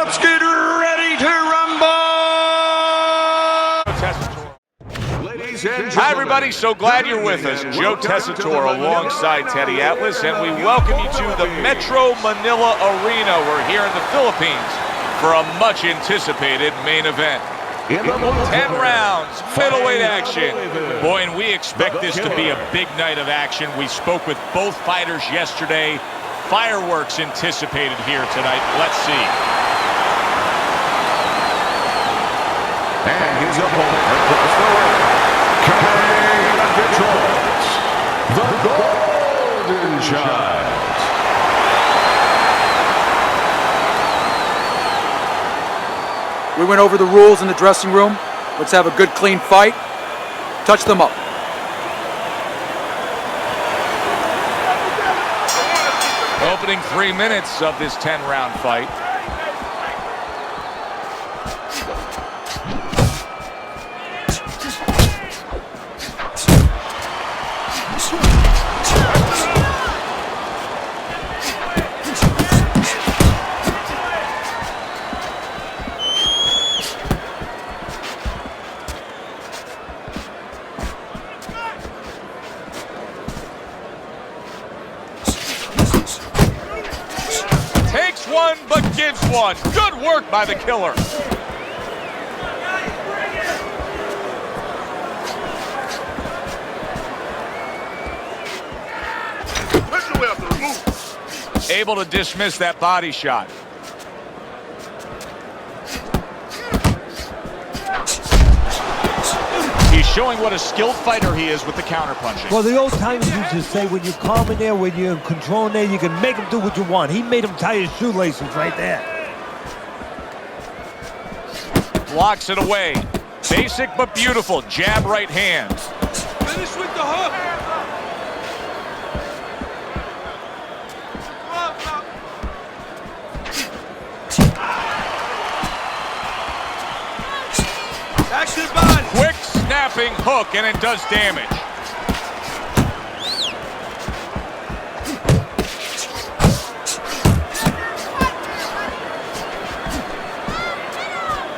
Let's get ready to rumble! Hi everybody, so glad you're with us. Joe Tessitore alongside Teddy Atlas, and we welcome you to the Metro Manila Arena. We're here in the Philippines for a much anticipated main event. 10 rounds, middleweight action. Boy, and we expect this to be a big night of action. We spoke with both fighters yesterday. Fireworks anticipated here tonight. Let's see. And his opponent across the ring, carrying the Detroit, the Golden Child. We went over the rules in the dressing room. Let's have a good, clean fight. Touch them up. Opening 3 minutes of this 10-round fight. One but gives one. Good work by the killer. Able to dismiss that body shot. He's showing what a skilled fighter he is with the counterpunching. Well, the old timers used to say when you're calm in there, when you're in control in there, you can make him do what you want. He made him tie his shoelaces right there. Blocks it away. Basic but beautiful. Jab right hand. Finish with the hook. Action body. Quick snapping hook, and it does damage.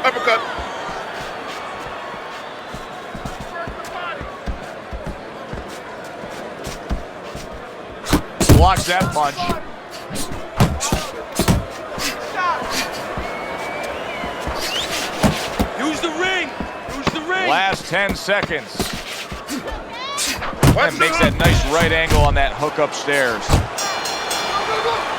Uppercut. Blocks that punch. Use the ring. Use the ring. Last 10 seconds. And makes that nice right angle on that hook upstairs.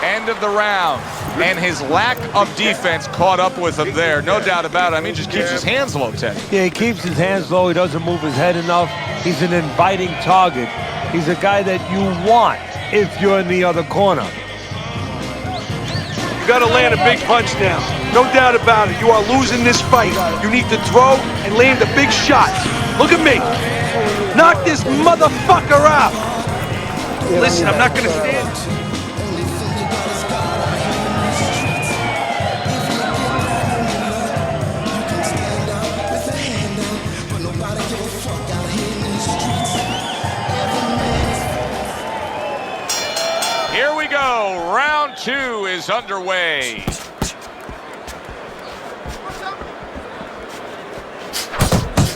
End of the round. And his lack of defense caught up with him there. No doubt about it. I mean, just keeps his hands low, Teddy. Yeah, he keeps his hands low. He doesn't move his head enough. He's an inviting target. He's a guy that you want if you're in the other corner. You got to land a big punch now. No doubt about it. You are losing this fight. You need to throw and land a big shot. Look at me. Knock this motherfucker out. Listen, I'm not going to stand. Here we go. Round 2 is underway.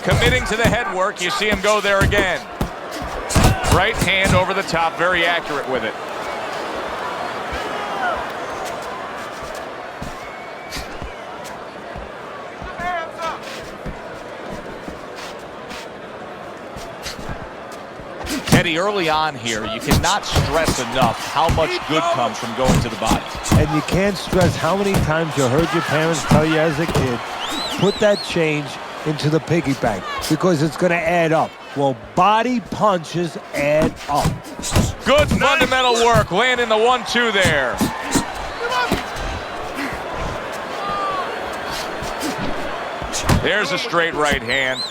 Committing to the head work. You see him go there again. Right hand over the top. Very accurate with it. Teddy, early on here, you cannot stress enough how much good comes from going to the body. And you can't stress how many times you heard your parents tell you as a kid, put that change into the piggy bank because it's going to add up. Well, body punches add up. Good fundamental work, landing the 1-2 there. There's a straight right hand.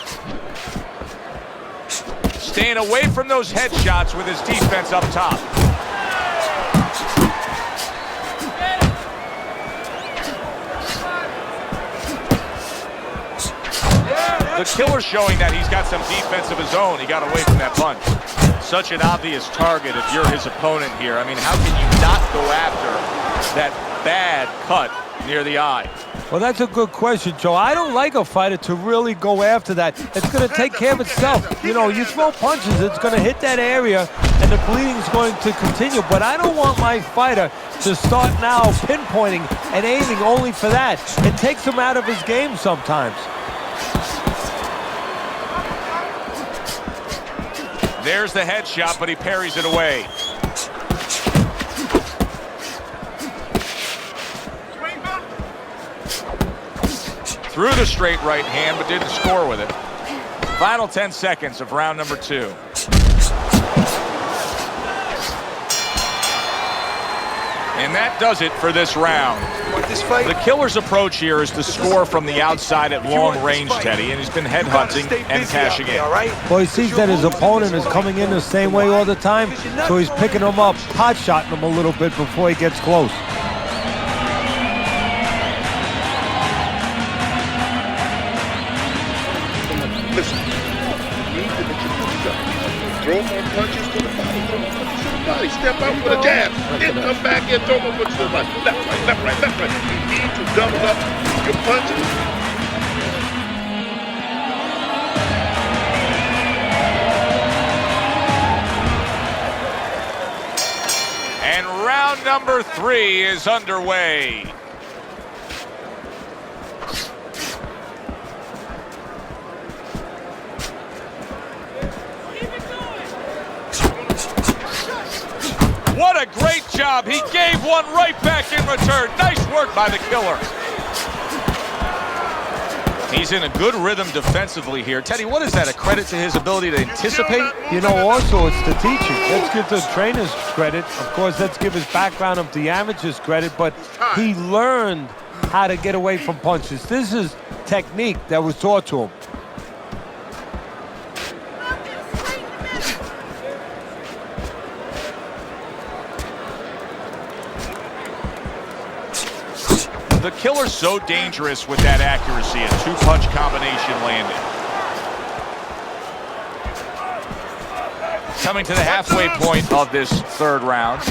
Staying away from those headshots with his defense up top. The killer showing that he's got some defense of his own. He got away from that punch. Such an obvious target if you're his opponent here. I mean, how can you not go after that bad cut near the eye? Well, that's a good question, Joe. I don't like a fighter to really go after that. It's going to take care of itself. You know, you throw punches, it's going to hit that area, and the bleeding's going to continue. But I don't want my fighter to start now pinpointing and aiming only for that. It takes him out of his game sometimes. There's the headshot, but he parries it away. Threw the straight right hand, but didn't score with it. Final 10 seconds of round number 2. And that does it for this round. The killer's approach here is to score from the outside at long range, Teddy, and he's been headhunting and cashing in. Well, he sees that his opponent is coming in the same way all the time, so he's picking him up, hot-shotting him a little bit before he gets close. Listen, you need to let your punches up. Throw more punches to the body, throw more punches to the body. Step out with a jab, then come back and throw more punches to the body. Left, right, left, right, left, right. You need to double up your punches. And round number 3 is underway. What a great job. He gave one right back in return. Nice work by the killer. He's in a good rhythm defensively here. Teddy, what is that? A credit to his ability to anticipate? You know, also it's the teaching. Let's give the trainers credit. Of course, let's give his background of the amateurs credit, but he learned how to get away from punches. This is technique that was taught to him. The killer's so dangerous with that accuracy. A 2-punch combination landed. Coming to the halfway point of this 3rd round.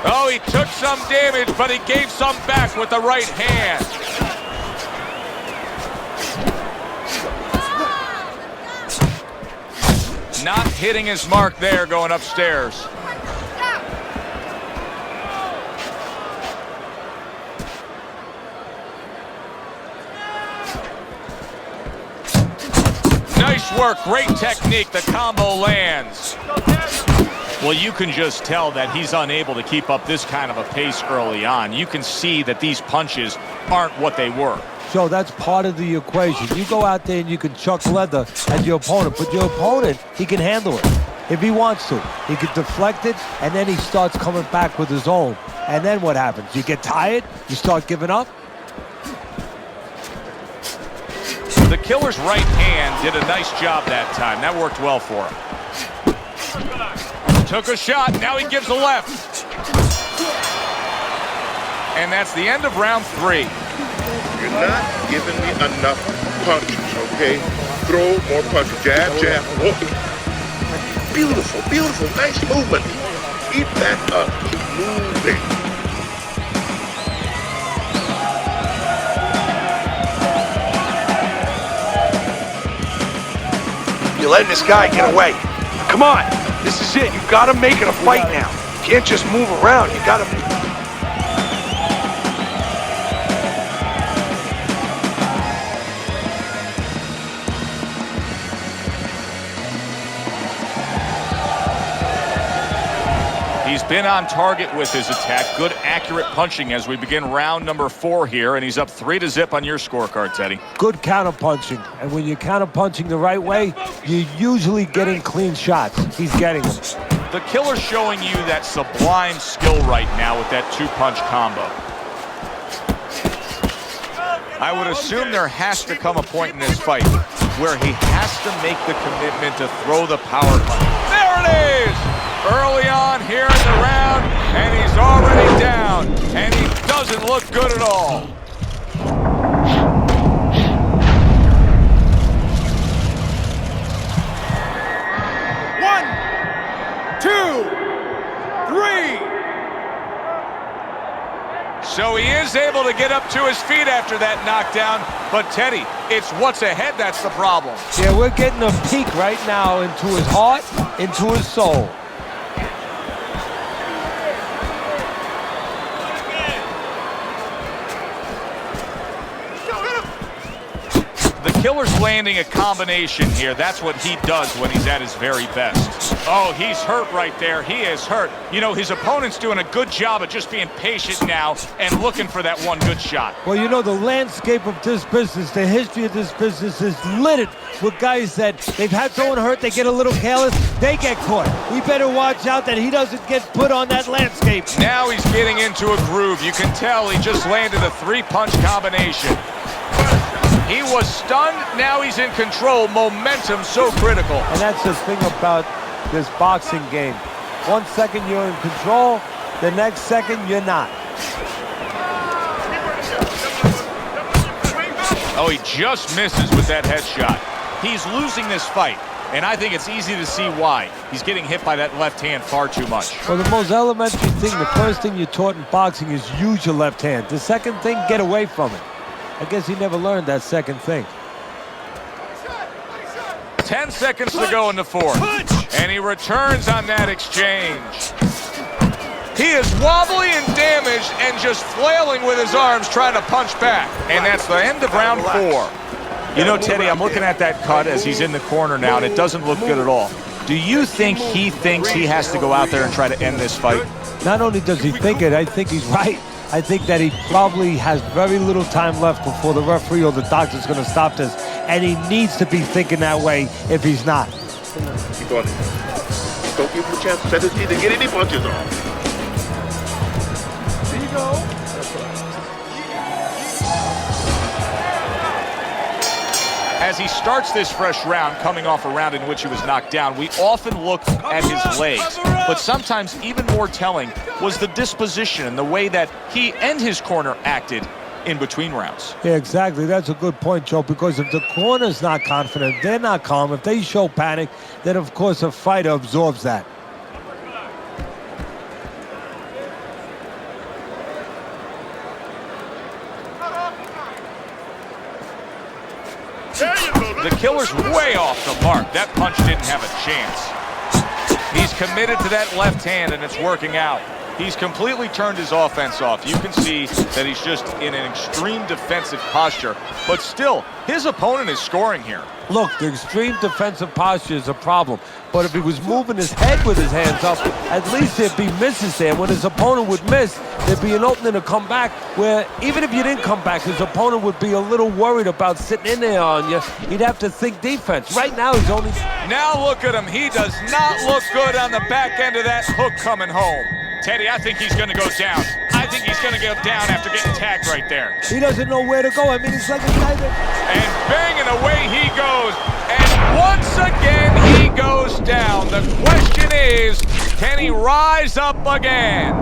Oh, he took some damage, but he gave some back with the right hand. Not hitting his mark there, going upstairs. Nice work, great technique, the combo lands. Well, you can just tell that he's unable to keep up this kind of a pace early on. You can see that these punches aren't what they were. So that's part of the equation. You go out there and you can chuck leather at your opponent, but your opponent, he can handle it. If he wants to, he can deflect it, and then he starts coming back with his own. And then what happens? You get tired, you start giving up. The killer's right hand did a nice job that time. That worked well for him. Took a shot, now he gives a left. And that's the end of round 3. You're not giving me enough punches, okay? Throw more punches. Jab, jab, whoop. Beautiful, beautiful, nice movement. Keep that up, keep moving. You're letting this guy get away. Come on, this is it. You've got to make it a fight now. You can't just move around. You got to... He's been on target with his attack. Good, accurate punching as we begin round number 4 here, and he's up 3-0 on your scorecard, Teddy. Good counter punching, and when you're counter punching the right way, you're usually getting clean shots. He's getting them. The killer's showing you that sublime skill right now with that 2-punch combo. I would assume there has to come a point in this fight where he has to make the commitment to throw the power punch. There it is! Early on here in the round, and he's already down, and he doesn't look good at all. One, two, three. So he is able to get up to his feet after that knockdown. But Teddy, it's what's ahead that's the problem. Yeah, we're getting a peek right now into his heart, into his soul. The killer's landing a combination here. That's what he does when he's at his very best. Oh, he's hurt right there. He is hurt. You know, his opponent's doing a good job of just being patient now and looking for that one good shot. Well, you know, the landscape of this business, the history of this business is littered with guys that they've had someone hurt, they get a little careless, they get caught. We better watch out that he doesn't get put on that landscape. Now he's getting into a groove. You can tell he just landed a three-punch combination. He was stunned, now he's in control. Momentum so critical. And that's the thing about this boxing game. 1 second you're in control, the next second you're not. Oh, he just misses with that headshot. He's losing this fight, and I think it's easy to see why. He's getting hit by that left hand far too much. Well, the most elementary thing, the first thing you're taught in boxing is use your left hand. The second thing, get away from it. I guess he never learned that second thing. 10 seconds to go in the fourth. And he returns on that exchange. He is wobbly and damaged and just flailing with his arms trying to punch back. And that's the end of round 4. You know, Teddy, I'm looking at that cut as he's in the corner now, and it doesn't look good at all. Do you think he thinks he has to go out there and try to end this fight? Not only does he think it, I think he's right. I think that he probably has very little time left before the referee or the doctor's going to stop this. And he needs to be thinking that way if he's not. Keep on it. Don't give him a chance to set his teeth and get any punches off. There you go. As he starts this fresh round, coming off a round in which he was knocked down, we often look at his legs. But sometimes even more telling was the disposition and the way that he and his corner acted in between rounds. Yeah, exactly. That's a good point, Joe, because if the corner's not confident, they're not calm, if they show panic, then of course a fighter absorbs that. The killer's way off the mark. That punch didn't have a chance. He's committed to that left hand, and it's working out. He's completely turned his offense off. You can see that he's just in an extreme defensive posture, but still, his opponent is scoring here. Look, the extreme defensive posture is a problem, but if he was moving his head with his hands up, at least there'd be misses there. When his opponent would miss, there'd be an opening to come back where even if you didn't come back, his opponent would be a little worried about sitting in there on you. He'd have to think defense. Right now, he's only... Now look at him. He does not look good on the back end of that hook coming home. Teddy, I think he's going to go down. I think he's going to go down after getting tagged right there. He doesn't know where to go. I mean, it's like a guy that... And banging away he goes. And once again, he goes down. The question is, can he rise up again?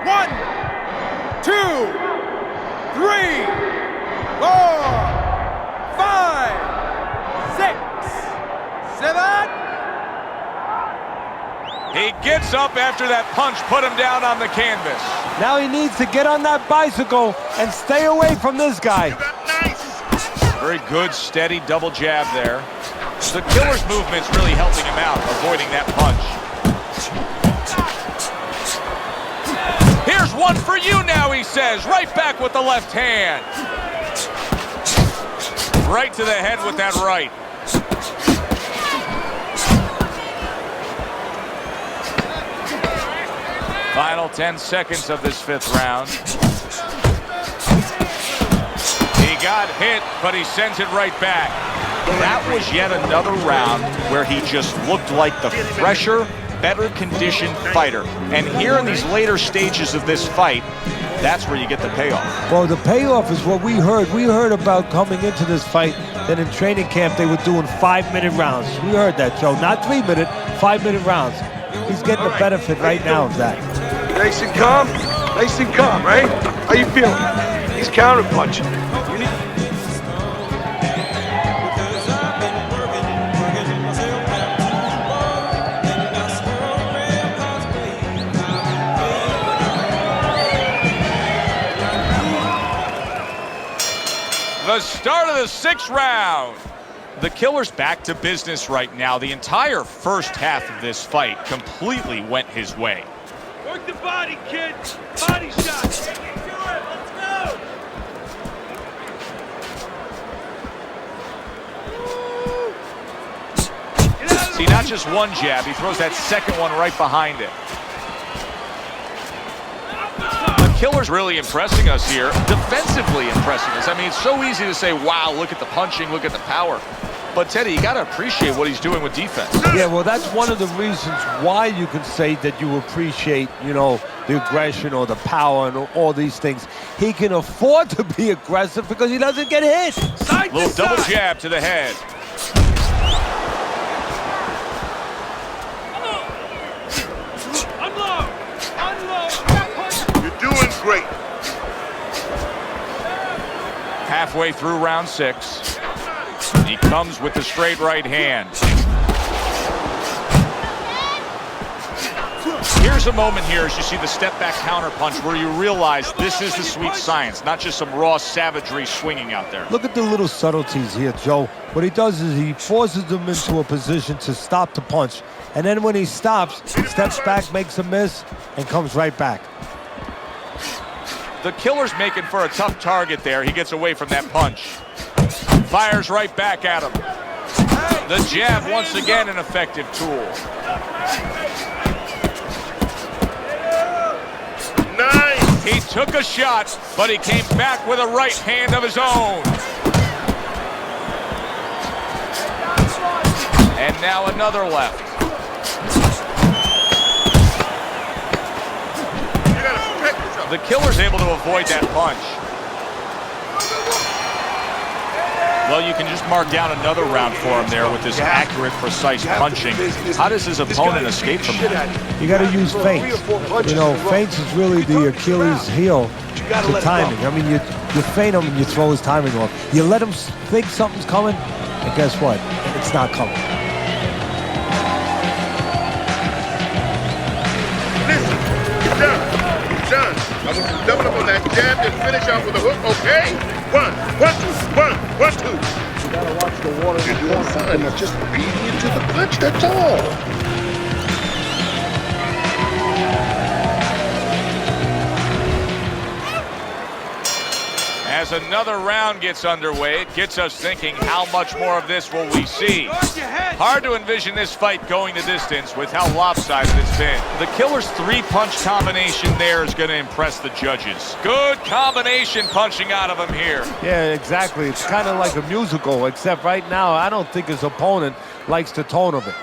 One, 2, 3, 4, 5, 6, 7. He gets up after that punch put him down on the canvas. Now he needs to get on that bicycle and stay away from this guy. Very good, steady double jab there. The killer's movement's really helping him out, avoiding that punch. Here's one for you now, he says. Right back with the left hand. Right to the head with that right. Final 10 seconds of this fifth round. He got hit, but he sends it right back. That was yet another round where he just looked like the fresher, better conditioned fighter. And here in these later stages of this fight, that's where you get the payoff. Well, the payoff is what we heard. We heard about coming into this fight that in training camp they were doing 5-minute rounds. We heard that, Joe. Not 3-minute, 5-minute rounds. He's getting the benefit right now of that. Nice and calm, right? How you feeling? He's counter-punching. The start of the 6th round. The Killer's back to business right now. The entire first half of this fight completely went his way. Work the body, kid. Body shot. See, not just one jab, he throws that second one right behind it. The Killer's really impressing us here, defensively impressing us. I mean, it's so easy to say, wow, look at the punching, look at the power. But, Teddy, you got to appreciate what he's doing with defense. Yeah, well, that's one of the reasons why you can say that you appreciate, you know, the aggression or the power and all these things. He can afford to be aggressive because he doesn't get hit. Side Little to double side. jab to the head. Unload. Unload. You're doing great. Halfway through round 6. He comes with the straight right hand. Here's a moment here as you see the step back counter punch where you realize this is the sweet science, not just some raw savagery swinging out there. Look at the little subtleties here, Joe. What he does is he forces them into a position to stop the punch. And then when he stops, steps back, makes a miss, and comes right back. The Killer's making for a tough target there. He gets away from that punch. Fires right back at him. The jab, once again, an effective tool. Nice. He took a shot, but he came back with a right hand of his own. And now another left. You gotta protect yourself. The Killer's able to avoid that punch. Well, you can just mark down another round for him there with this accurate, precise punching. How does his opponent escape from that? You got to use feints. You know, feints is really the Achilles heel to timing. I mean, you feint him and you throw his timing off. You let him think something's coming, and guess what? It's not coming. Listen, you're done. You're done. I want you to double up on that jab and finish off with a hook, okay? 1, 1, 2, 1, 1, 2. You gotta watch the water. You're doing fine. It's just obedient to the punch, that's all. As another round gets underway, it gets us thinking, how much more of this will we see? Hard to envision this fight going the distance with how lopsided it's been. The Killer's 3-punch combination there is going to impress the judges. Good combination punching out of him here. Yeah, exactly. It's kind of like a musical, except right now, I don't think his opponent likes the tone of it.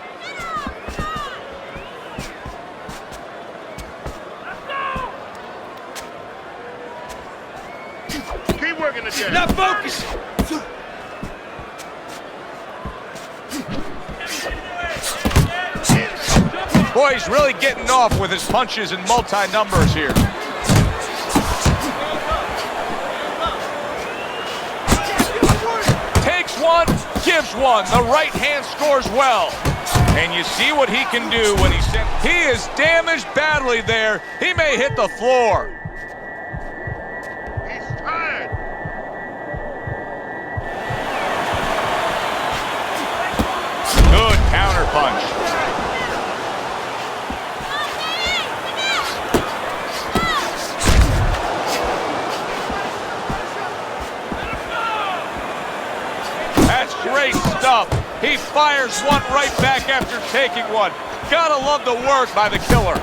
Keep working the jab. Not focus. Boy, he's really getting off with his punches and multi-numbers here. Takes one, gives one. The right hand scores well. And you see what he can do when he's sent. He is damaged badly there. He may hit the floor. He's tired. Good counter punch. That's great stuff. He fires one right back after taking one. Gotta love the work by the Killer.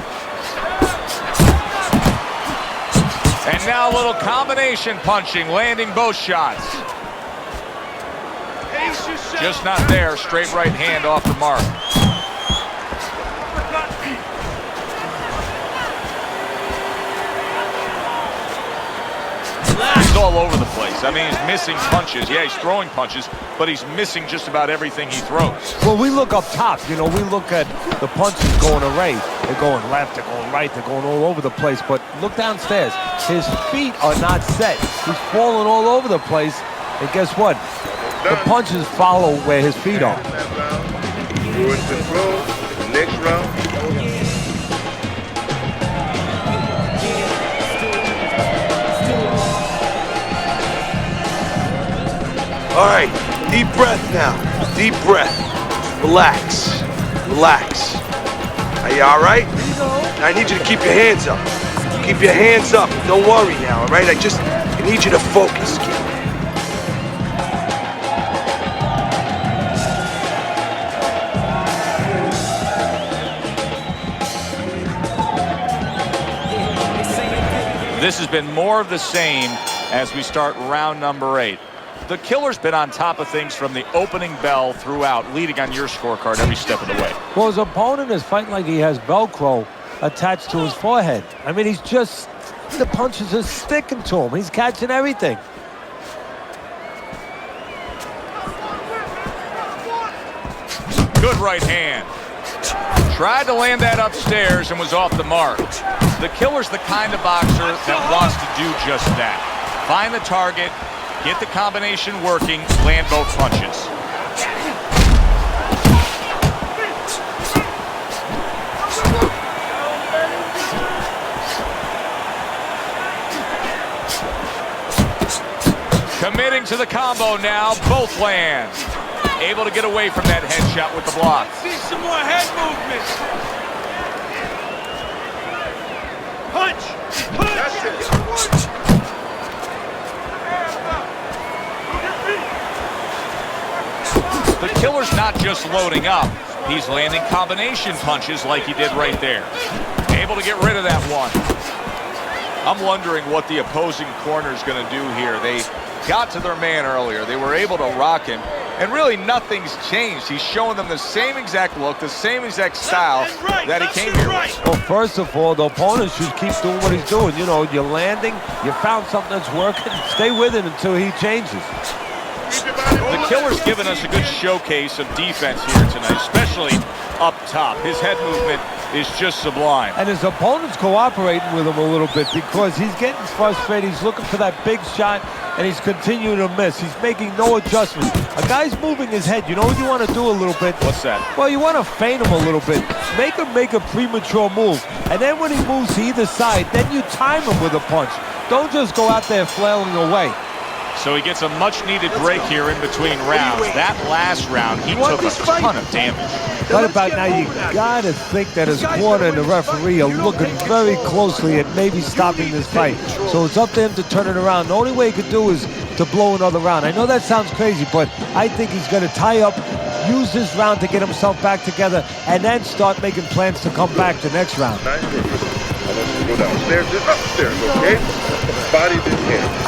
And now a little combination punching, landing both shots. Just not there, straight right hand off the mark. He's all over the place. I mean, he's missing punches. Yeah, he's throwing punches, but he's missing just about everything he throws. Well, we look up top, you know, we look at the punches going array. They're going left, they're going right, they're going all over the place. But look downstairs. His feet are not set. He's falling all over the place. And guess what? The punches follow where his feet are. You're in control. Next round. All right, deep breath now. Deep breath. Relax. Relax. Are you all right? I need you to keep your hands up. Keep your hands up. Don't worry now, all right? I need you to focus, kid. This has been more of the same as we start round number 8. The killer's been on top of things from the opening bell throughout, leading on your scorecard every step of the way. Well, his opponent is fighting like he has Velcro attached to his forehead. I mean, he's just, the punches are sticking to him. He's catching everything. Good right hand. Tried to land that upstairs and was off the mark. The killer's the kind of boxer that wants to do just that. Find the target, get the combination working, land both punches. Committing to the combo now, both land. Able to get away from that headshot with the block. See some more head movement. Punch! Punch! That's it. The killer's not just loading up. He's landing combination punches like he did right there. Able to get rid of that one. I'm wondering what the opposing corner is going to do here. They got to their man earlier. They were able to rock him. And really nothing's changed. He's showing them the same exact look, the same exact style that he came here with. Well, first of all, the opponent should keep doing what he's doing. You know, you're landing, you found something that's working, stay with it until he changes. The killer's given us a good showcase of defense here tonight, especially up top. His head movement is just sublime. And his opponent's cooperating with him a little bit because he's getting frustrated. He's looking for that big shot, and he's continuing to miss. He's making no adjustments. A guy's moving his head. You know what you want to do a little bit? What's that? Well, you want to feint him a little bit. Make him make a premature move. And then when he moves to either side, then you time him with a punch. Don't just go out there flailing away. So he gets a much-needed break here in between rounds. That last round, he took a ton of damage. Right about now, you got to think that his corner and the referee are looking very closely at maybe stopping this fight. So it's up to him to turn it around. The only way he could do is to blow another round. I know that sounds crazy, but I think he's going to tie up, use this round to get himself back together, and then start making plans to come back the next round. I want you to go downstairs and upstairs, okay? Body this hand.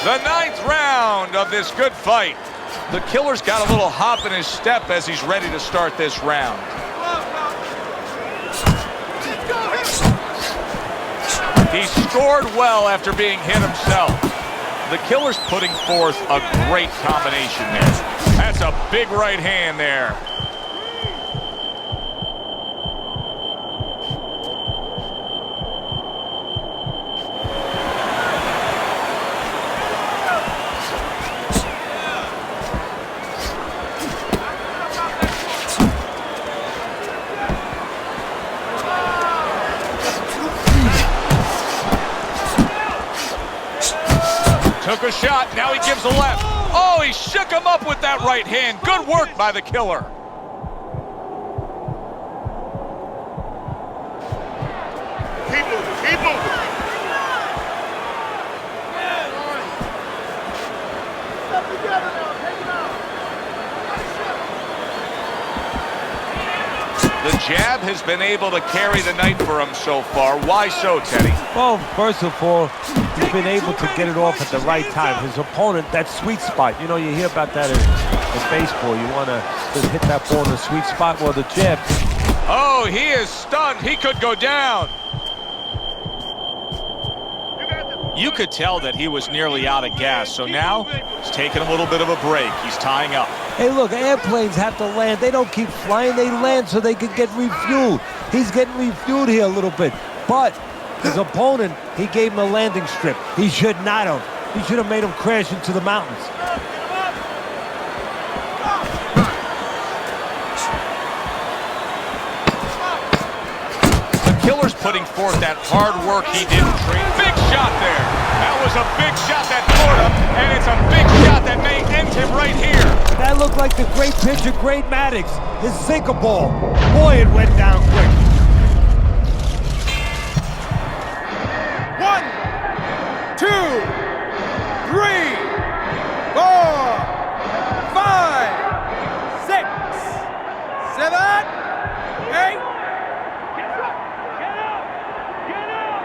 The 9th round of this good fight. The killer's got a little hop in his step as he's ready to start this round. He scored well after being hit himself. The killer's putting forth a great combination there. That's a big right hand there. Took a shot, now he gives a left. Oh, he shook him up with that right hand. Good work by the killer. Keep moving, keep moving. The jab has been able to carry the night for him so far. Why so, Teddy? Well, first of all, he's been able to get it off at the right time. His opponent, that sweet spot. You know, you hear about that in baseball. You want to just hit that ball in the sweet spot. Well, the jab. Oh, he is stunned. He could go down. You could tell that he was nearly out of gas, so now he's taking a little bit of a break. He's tying up. Hey, look, airplanes have to land. They don't keep flying. They land so they can get refueled. He's getting refueled here a little bit. But his opponent, he gave him a landing strip. He should not have. He should have made him crash into the mountains. Killer's putting forth that hard work he did in training. Big shot there. That was a big shot that scored him, and it's a big shot that may end him right here. That looked like the great pitcher, Great Maddox, his sinker ball. Boy, it went down quick. 1, 2, 3, 4, 5, 6, 7, 8.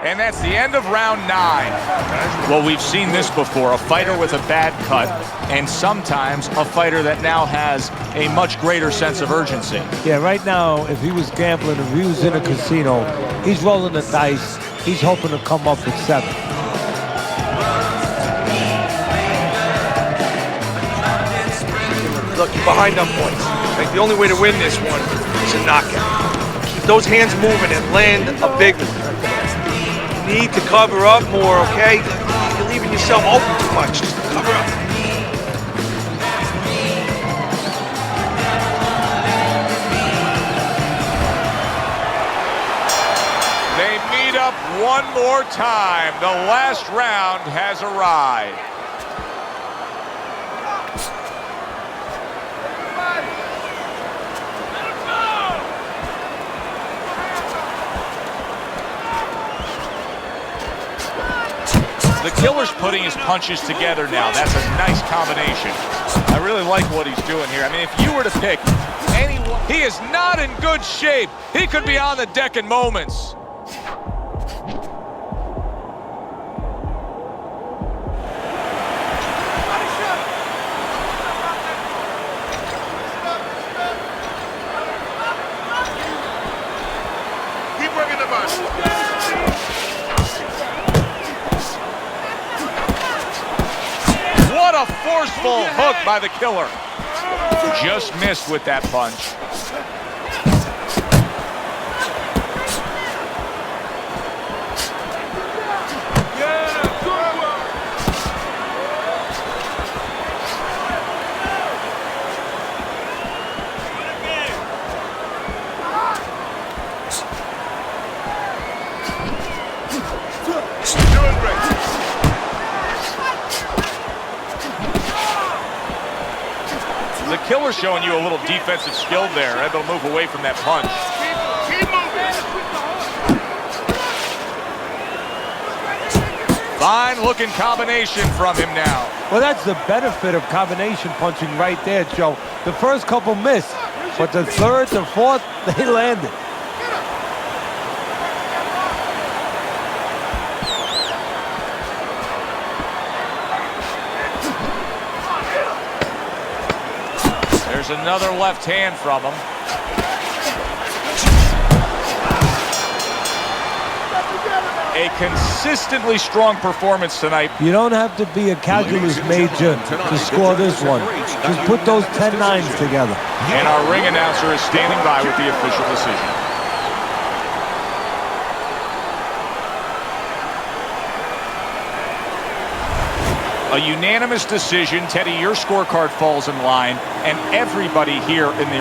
And that's the end of round 9. Well, we've seen this before, a fighter with a bad cut, and sometimes a fighter that now has a much greater sense of urgency. Yeah, right now, if he was gambling, if he was in a casino, he's rolling the dice. He's hoping to come up with 7. Look, you're behind on points. Like, the only way to win this one is a knockout. Keep those hands moving and land a big one. You need to cover up more, okay? You're leaving yourself open too much. Just cover up. They meet up one more time. The last round has arrived. The Killer's putting his punches together now. That's a nice combination. I really like what he's doing here. I mean, if you were to pick anyone, he is not in good shape. He could be on the deck in moments. Keep working the body. What a forceful hook by the Killer. Just missed with that punch. Doing great. The Killer's showing you a little defensive skill there, able to move away from that punch. Keep moving. Fine looking combination from him now. Well, that's the benefit of combination punching right there, Joe. The first couple missed, but the third, the fourth, they landed. There's another left hand from him. A consistently strong performance tonight. You don't have to be a calculus major to score this one. Just put those 10 nines together. And our ring announcer is standing by with the official decision. A unanimous decision. Teddy, your scorecard falls in line, and everybody here in the